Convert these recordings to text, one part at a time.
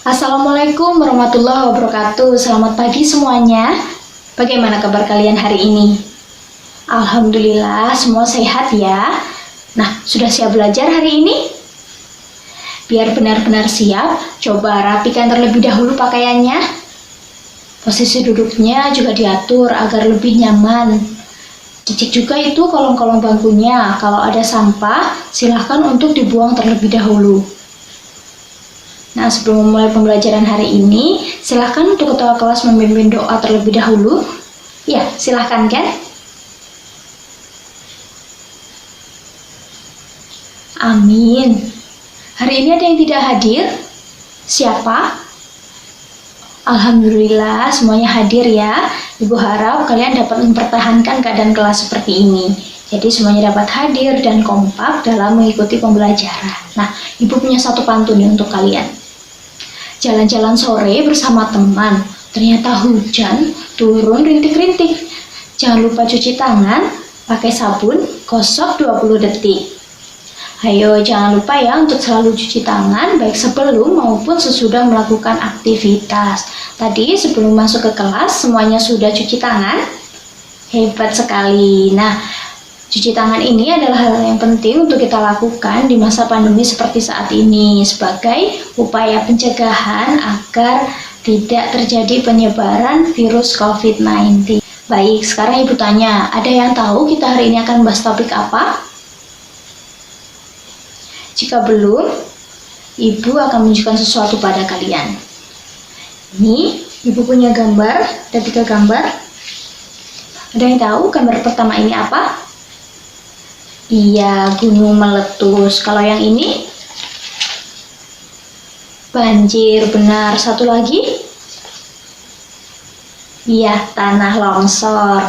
Assalamualaikum warahmatullahi wabarakatuh. Selamat pagi semuanya. Bagaimana kabar kalian hari ini? Alhamdulillah semua sehat ya. Nah, sudah siap belajar hari ini? Biar benar-benar siap, coba rapikan terlebih dahulu pakaiannya. Posisi duduknya juga diatur agar lebih nyaman. Dicek juga itu kolong-kolong bangkunya. Kalau ada sampah, silahkan untuk dibuang terlebih dahulu. Nah, sebelum memulai pembelajaran hari ini, silahkan untuk ketua kelas memimpin doa terlebih dahulu. Ya, silahkan Ken. Amin. Hari ini ada yang tidak hadir? Siapa? Alhamdulillah, semuanya hadir ya. Ibu harap kalian dapat mempertahankan keadaan kelas seperti ini. Jadi semuanya dapat hadir dan kompak dalam mengikuti pembelajaran. Nah, Ibu punya satu pantun nih untuk kalian. Jalan-jalan sore bersama teman, ternyata hujan turun rintik-rintik. Jangan lupa cuci tangan, pakai sabun, gosok 20 detik. Ayo jangan lupa ya untuk selalu cuci tangan baik sebelum maupun sesudah melakukan aktivitas. Tadi sebelum masuk ke kelas semuanya sudah cuci tangan? Hebat sekali. Nah, cuci tangan ini adalah hal yang penting untuk kita lakukan di masa pandemi seperti saat ini sebagai upaya pencegahan agar tidak terjadi penyebaran virus COVID-19. Baik, sekarang Ibu tanya, ada yang tahu kita hari ini akan bahas topik apa? Jika belum, Ibu akan menunjukkan sesuatu pada kalian. Ini, Ibu punya gambar, ada 3 gambar. Ada yang tahu gambar pertama ini apa? Iya, gunung meletus. Kalau yang ini? Banjir, benar. Satu lagi? Iya, tanah longsor.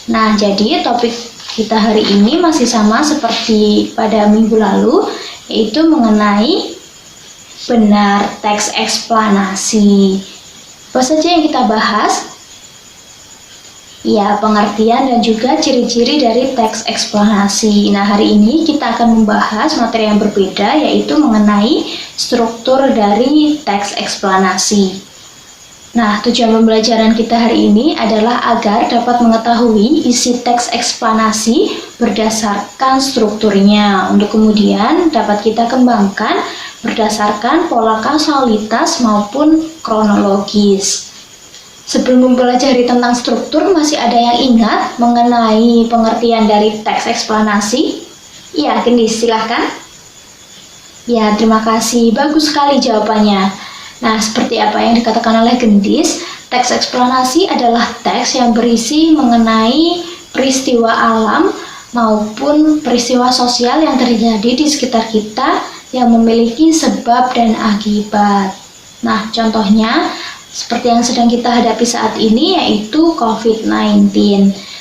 Nah, jadi topik kita hari ini masih sama seperti pada minggu lalu, yaitu mengenai benar teks eksplanasi. Apa saja yang kita bahas? Ya, pengertian dan juga ciri-ciri dari teks eksplanasi. Nah, hari ini kita akan membahas materi yang berbeda, yaitu mengenai struktur dari teks eksplanasi. Nah, tujuan pembelajaran kita hari ini adalah agar dapat mengetahui isi teks eksplanasi berdasarkan strukturnya, untuk kemudian dapat kita kembangkan berdasarkan pola kausalitas maupun kronologis. Sebelum mempelajari tentang struktur, masih ada yang ingat mengenai pengertian dari teks eksplanasi? Ya, Gendis, silahkan. Ya, terima kasih. Bagus sekali jawabannya. Nah, seperti apa yang dikatakan oleh Gendis, teks eksplanasi adalah teks yang berisi mengenai peristiwa alam maupun peristiwa sosial yang terjadi di sekitar kita yang memiliki sebab dan akibat. Nah, contohnya seperti yang sedang kita hadapi saat ini, yaitu COVID-19.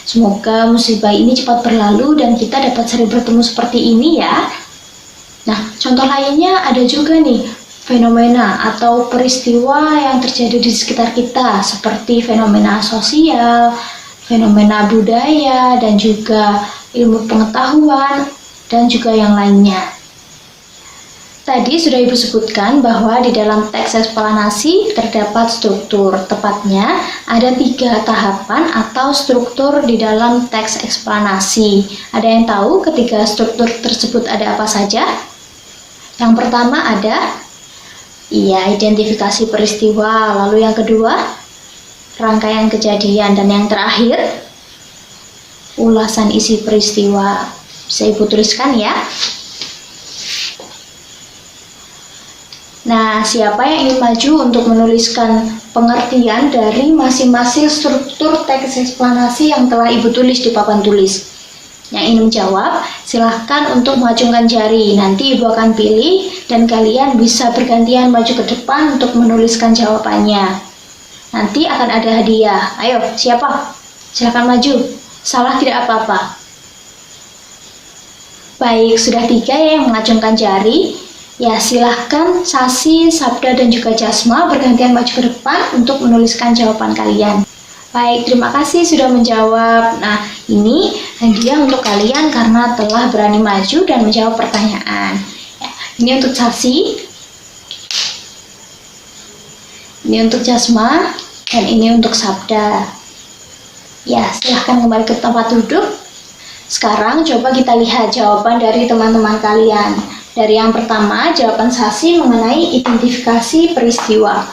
Semoga musibah ini cepat berlalu dan kita dapat sering bertemu seperti ini ya. Nah, contoh lainnya ada juga nih, fenomena atau peristiwa yang terjadi di sekitar kita, seperti fenomena sosial, fenomena budaya, dan juga ilmu pengetahuan, dan juga yang lainnya. Tadi sudah Ibu sebutkan bahwa di dalam teks eksplanasi terdapat struktur. Tepatnya ada 3 tahapan atau struktur di dalam teks eksplanasi. Ada yang tahu ketiga struktur tersebut ada apa saja? Yang pertama ada identifikasi peristiwa. Lalu yang kedua, rangkaian kejadian. Dan yang terakhir, ulasan isi peristiwa. Bisa Ibu tuliskan ya. Nah, siapa yang ingin maju untuk menuliskan pengertian dari masing-masing struktur teks eksplanasi yang telah Ibu tulis di papan tulis? Yang ingin menjawab, silahkan untuk mengacungkan jari. Nanti Ibu akan pilih dan kalian bisa bergantian maju ke depan untuk menuliskan jawabannya. Nanti akan ada hadiah. Ayo, siapa? Silahkan maju. Salah tidak apa-apa. Baik, sudah 3 yang mengacungkan jari. Ya, silahkan Sasi, Sabda, dan juga Jasma bergantian maju ke depan untuk menuliskan jawaban kalian. Baik, terima kasih sudah menjawab. Nah, ini Hadiah untuk kalian karena telah berani maju dan menjawab pertanyaan. Ya, ini untuk Sasi, ini untuk Jasma, dan ini untuk Sabda. Ya, silahkan kembali ke tempat duduk. Sekarang coba kita lihat jawaban dari teman-teman kalian. Dari yang pertama, jawaban Sasi mengenai identifikasi peristiwa.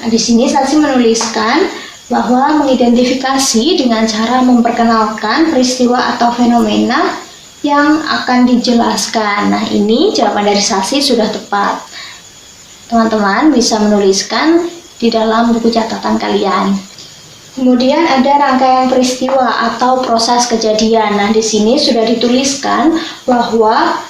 Nah, di sini Sasi menuliskan bahwa mengidentifikasi dengan cara memperkenalkan peristiwa atau fenomena yang akan dijelaskan. Nah, ini jawaban dari Sasi sudah tepat. Teman-teman bisa menuliskan di dalam buku catatan kalian. Kemudian ada rangkaian peristiwa atau proses kejadian. Nah, di sini sudah dituliskan bahwa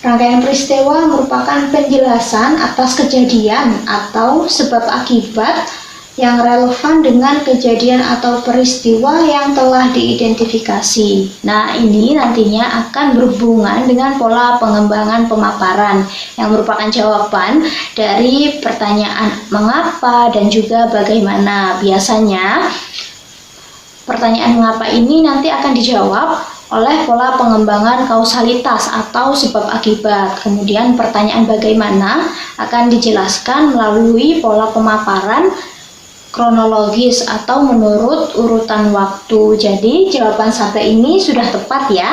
rangkaian peristiwa merupakan penjelasan atas kejadian atau sebab akibat yang relevan dengan kejadian atau peristiwa yang telah diidentifikasi. Nah, ini nantinya akan berhubungan dengan pola pengembangan pemaparan yang merupakan jawaban dari pertanyaan mengapa dan juga bagaimana. Biasanya pertanyaan mengapa ini nanti akan dijawab oleh pola pengembangan kausalitas atau sebab akibat. Kemudian pertanyaan bagaimana akan dijelaskan melalui pola pemaparan kronologis atau menurut urutan waktu. Jadi jawaban Sabda ini sudah tepat ya.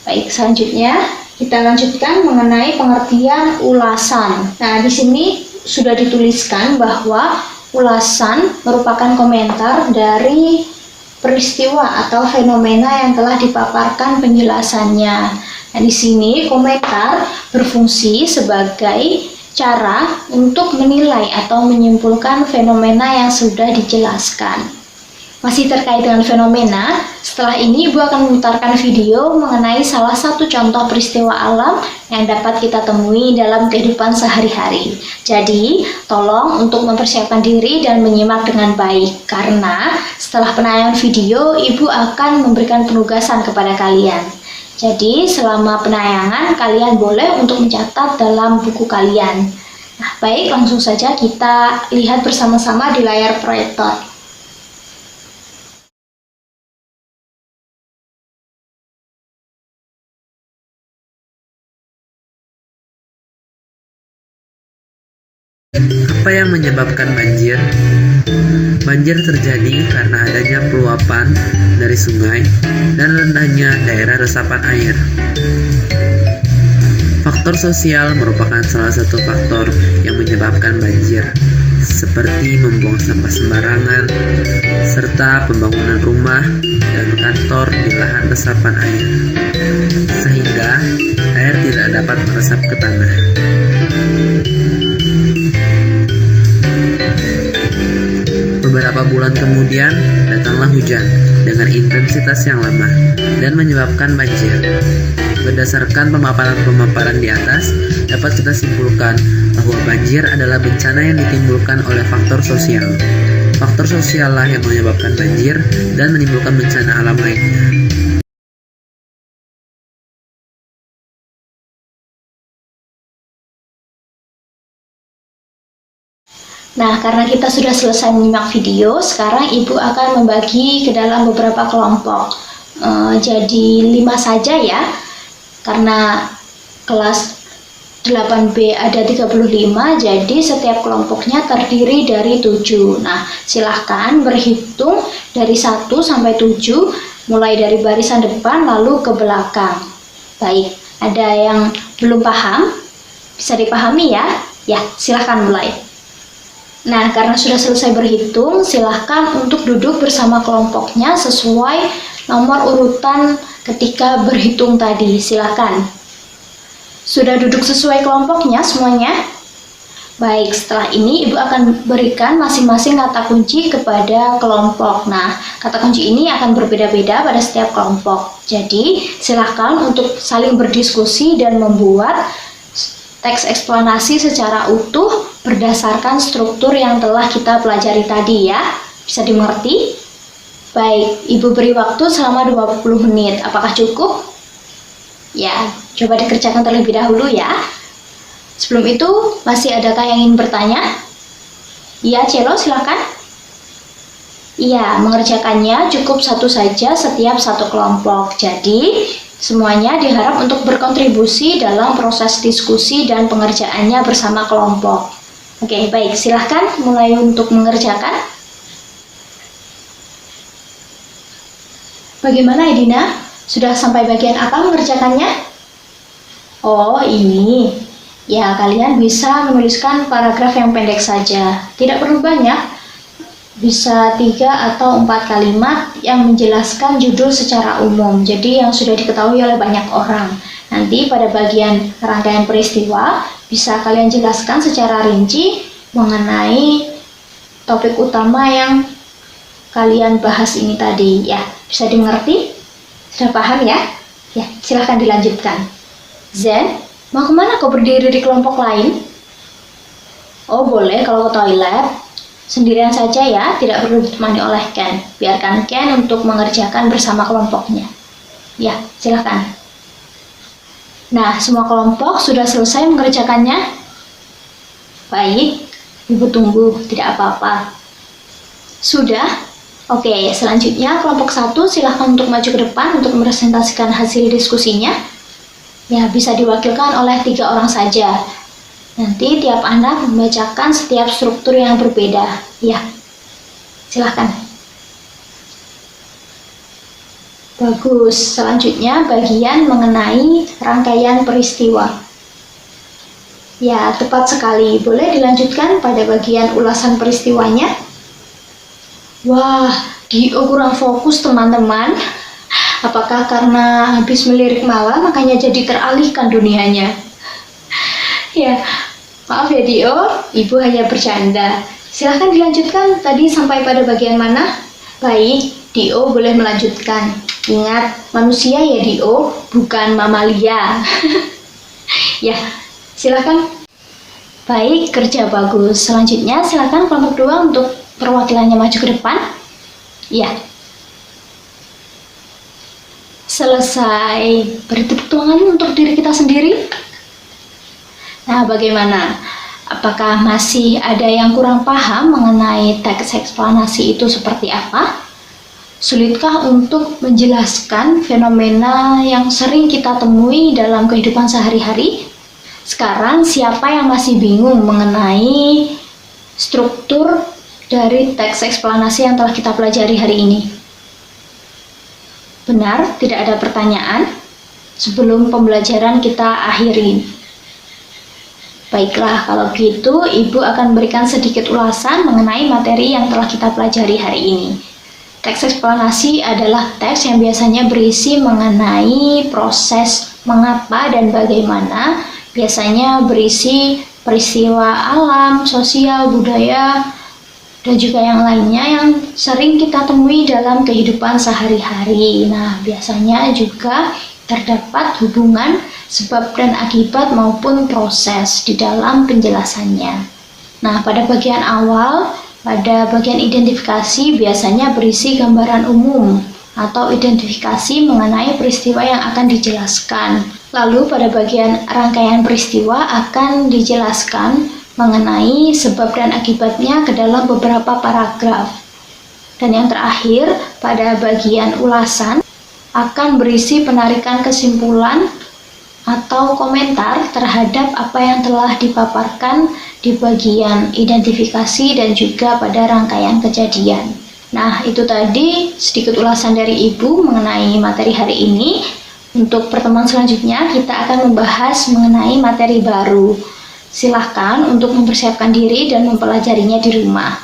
Baik, selanjutnya kita lanjutkan mengenai pengertian ulasan. Nah, di sini sudah dituliskan bahwa ulasan merupakan komentar dari peristiwa atau fenomena yang telah dipaparkan penjelasannya. Nah, di sini komentar berfungsi sebagai cara untuk menilai atau menyimpulkan fenomena yang sudah dijelaskan. Masih terkait dengan fenomena, setelah ini Ibu akan memutarkan video mengenai salah satu contoh peristiwa alam yang dapat kita temui dalam kehidupan sehari-hari. Jadi, tolong untuk mempersiapkan diri dan menyimak dengan baik, karena setelah penayangan video, Ibu akan memberikan penugasan kepada kalian. Jadi, selama penayangan, kalian boleh untuk mencatat dalam buku kalian. Nah, baik, langsung saja kita lihat bersama-sama di layar proyektor. Apa yang menyebabkan banjir? Banjir terjadi karena adanya peluapan dari sungai dan rendahnya daerah resapan air. Faktor sosial merupakan salah satu faktor yang menyebabkan banjir, seperti membuang sampah sembarangan, serta pembangunan rumah dan kantor di lahan resapan air, sehingga air tidak dapat meresap ke tanah. Beberapa bulan kemudian, datanglah hujan dengan intensitas yang lama dan menyebabkan banjir. Berdasarkan pemaparan di atas, dapat kita simpulkan bahwa banjir adalah bencana yang ditimbulkan oleh faktor sosial. Faktor sosiallah yang menyebabkan banjir dan menimbulkan bencana alam lainnya. Nah, karena kita sudah selesai menyimak video, sekarang Ibu akan membagi ke dalam beberapa kelompok. Jadi 5 saja ya, karena kelas 8B ada 35, jadi setiap kelompoknya terdiri dari 7. Nah, silahkan berhitung dari 1 sampai 7, mulai dari barisan depan lalu ke belakang. Baik, ada yang belum paham? Bisa dipahami ya? Ya, silahkan mulai. Nah, karena sudah selesai berhitung, silahkan untuk duduk bersama kelompoknya sesuai nomor urutan ketika berhitung tadi. Silahkan. Sudah duduk sesuai kelompoknya semuanya? Baik, setelah ini Ibu akan berikan masing-masing kata kunci kepada kelompok. Nah, kata kunci ini akan berbeda-beda pada setiap kelompok. Jadi, silahkan untuk saling berdiskusi dan membuat teks eksplanasi secara utuh berdasarkan struktur yang telah kita pelajari tadi ya. Bisa dimengerti? Baik, Ibu beri waktu selama 20 menit. Apakah cukup? Ya, coba dikerjakan terlebih dahulu ya. Sebelum itu, masih adakah yang ingin bertanya? Ya, Celo, silakan. Iya, mengerjakannya cukup satu saja setiap satu kelompok. Jadi, semuanya diharap untuk berkontribusi dalam proses diskusi dan pengerjaannya bersama kelompok. Oke, baik. Silahkan mulai untuk mengerjakan. Bagaimana, Edina? Sudah sampai bagian apa mengerjakannya? Oh, ini. Ya, kalian bisa menuliskan paragraf yang pendek saja. Tidak perlu banyak. Bisa 3 atau 4 kalimat yang menjelaskan judul secara umum, jadi yang sudah diketahui oleh banyak orang. Nanti pada bagian rangkaian peristiwa bisa kalian jelaskan secara rinci mengenai topik utama yang kalian bahas ini tadi. Ya, bisa dimengerti? Sudah paham ya? Ya, silahkan dilanjutkan. Zen, mau kemana kau berdiri di kelompok lain? Oh, boleh kalau ke toilet. Sendirian saja ya, tidak perlu ditemani oleh Ken. Biarkan Ken untuk mengerjakan bersama kelompoknya. Ya, silakan. Nah, semua kelompok sudah selesai mengerjakannya? Baik, Ibu tunggu, tidak apa-apa. Sudah? Oke, selanjutnya kelompok 1 silahkan untuk maju ke depan untuk mepresentasikan hasil diskusinya. Ya, bisa diwakilkan oleh 3 orang saja. Nanti tiap anak membacakan setiap struktur yang berbeda. Ya, silahkan. Bagus, selanjutnya bagian mengenai rangkaian peristiwa. Ya, tepat sekali. Boleh dilanjutkan pada bagian ulasan peristiwanya? Wah, Dio kurang fokus teman-teman. Apakah karena habis melirik malam makanya jadi teralihkan dunianya? Ya, maaf ya Dio, Ibu hanya bercanda. Silahkan dilanjutkan, tadi sampai pada bagian mana? Baik, Dio boleh melanjutkan. Ingat, manusia ya Dio, bukan mamalia. Ya, silahkan. Baik, kerja bagus. Selanjutnya silahkan kelompok 2 untuk perwakilannya maju ke depan. Ya. Selesai. Beri tepuk tangan untuk diri kita sendiri. Nah, bagaimana? Apakah masih ada yang kurang paham mengenai teks eksplanasi itu seperti apa? Sulitkah untuk menjelaskan fenomena yang sering kita temui dalam kehidupan sehari-hari? Sekarang, siapa yang masih bingung mengenai struktur dari teks eksplanasi yang telah kita pelajari hari ini? Benar, tidak ada pertanyaan sebelum pembelajaran kita akhiri. Baiklah, kalau gitu Ibu akan berikan sedikit ulasan mengenai materi yang telah kita pelajari hari ini. Teks eksplanasi adalah teks yang biasanya berisi mengenai proses mengapa dan bagaimana, biasanya berisi peristiwa alam, sosial, budaya, dan juga yang lainnya yang sering kita temui dalam kehidupan sehari-hari. Nah, biasanya juga terdapat hubungan sebab dan akibat maupun proses di dalam penjelasannya. Nah, pada bagian awal, pada bagian identifikasi biasanya berisi gambaran umum atau identifikasi mengenai peristiwa yang akan dijelaskan. Lalu pada bagian rangkaian peristiwa akan dijelaskan mengenai sebab dan akibatnya ke dalam beberapa paragraf. Dan yang terakhir, pada bagian ulasan akan berisi penarikan kesimpulan atau komentar terhadap apa yang telah dipaparkan di bagian identifikasi dan juga pada rangkaian kejadian. Nah, itu tadi sedikit ulasan dari Ibu mengenai materi hari ini. Untuk pertemuan selanjutnya kita akan membahas mengenai materi baru. Silahkan untuk mempersiapkan diri dan mempelajarinya di rumah.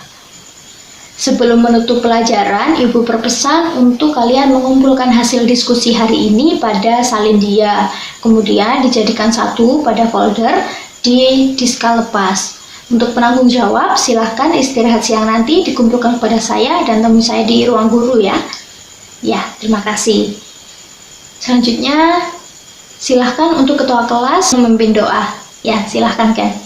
Sebelum menutup pelajaran, Ibu berpesan untuk kalian mengumpulkan hasil diskusi hari ini pada salin dia, kemudian dijadikan satu pada folder di diska lepas. Untuk penanggung jawab, silahkan istirahat siang nanti dikumpulkan kepada saya dan temui saya di ruang guru ya. Ya, terima kasih. Selanjutnya, silahkan untuk ketua kelas memimpin doa. Ya, silahkan Ken.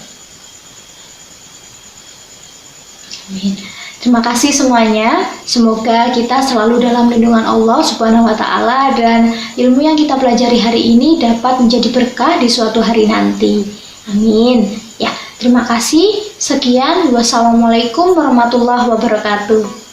Amin. Terima kasih semuanya. Semoga kita selalu dalam lindungan Allah Subhanahu wa Ta'ala, dan ilmu yang kita pelajari hari ini dapat menjadi berkah di suatu hari nanti. Amin. Ya, terima kasih. Sekian. Wassalamualaikum warahmatullahi wabarakatuh.